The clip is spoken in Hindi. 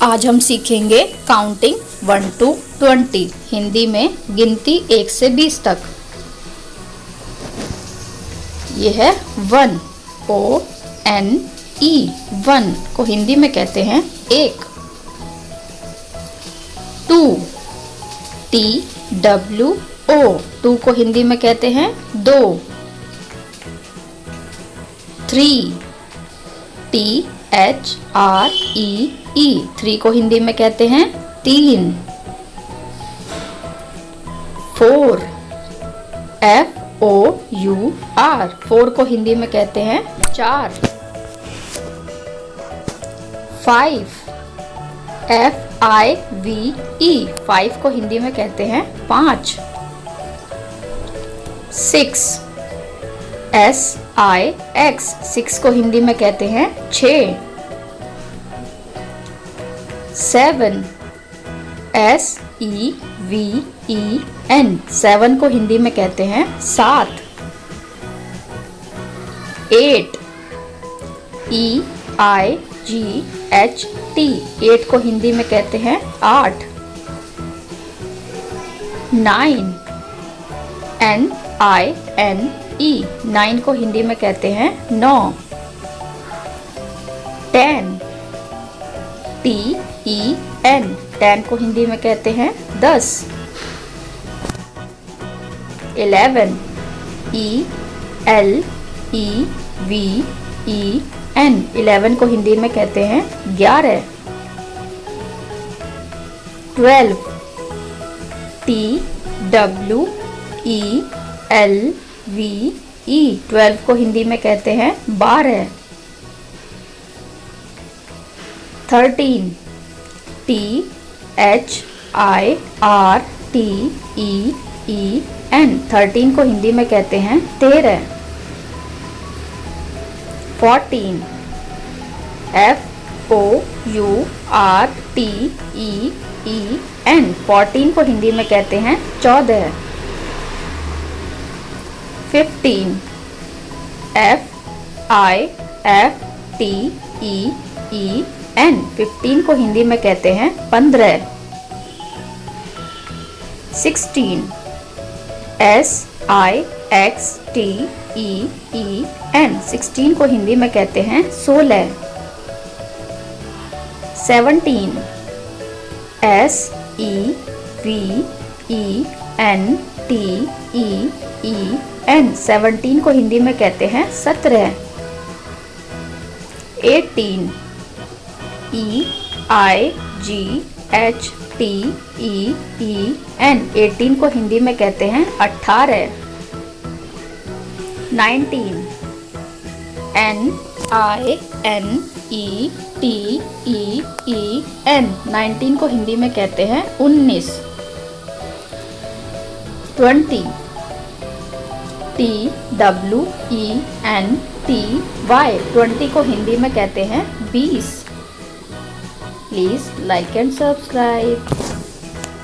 आज हम सीखेंगे काउंटिंग 1 to 20 हिंदी में गिनती 1 से 20 तक। यह है 1 O-N-E 1 को हिंदी में कहते हैं 1। 2 T-W-O 2 को हिंदी में कहते हैं 2। 3 T-H-R-E-E 3 को हिंदी में कहते हैं 3। 4 F-O-U-R 4 को हिंदी में कहते हैं 4। 5 F-I-V-E 5 को हिंदी में कहते हैं 5। 6 S-I-X 6 को हिंदी में कहते हैं 6। 7 S-E-V-E-N 7 को हिंदी में कहते हैं 7। 8 E-I-G-H-T 8 को हिंदी में कहते हैं 8। 9 N-I-N-E 9 को हिंदी में कहते हैं 9। 10 T-E-N 10 को हिंदी में कहते हैं 10। 11 E-L-E-V-E-N 11 को हिंदी में कहते हैं 11। 12 T-W-E-L-V-E 12 को हिंदी में कहते हैं 12। 13 T-H-I-R-T-E-E-N 13 को हिंदी में कहते हैं 13। 14 F-O-U-R-T-E-E-N 14 को हिंदी में कहते हैं 14। 15 F-I-F-T-E-E-N 15 को हिंदी में कहते हैं 15। 16 S-I-X-T-E-E-N 16 को हिंदी में कहते हैं 16। 17 S-E-V-E-N-T-E-E-N 17 को हिंदी में कहते हैं 17। 18 E-I-G-H-T-E-E-N 18 को हिंदी में कहते हैं 18। 19 N-I-N-E-T-E-E-N 19 को हिंदी में कहते हैं 19। 20 T-W-E-N-T-Y 20 को हिंदी में कहते हैं 20। Please like and subscribe.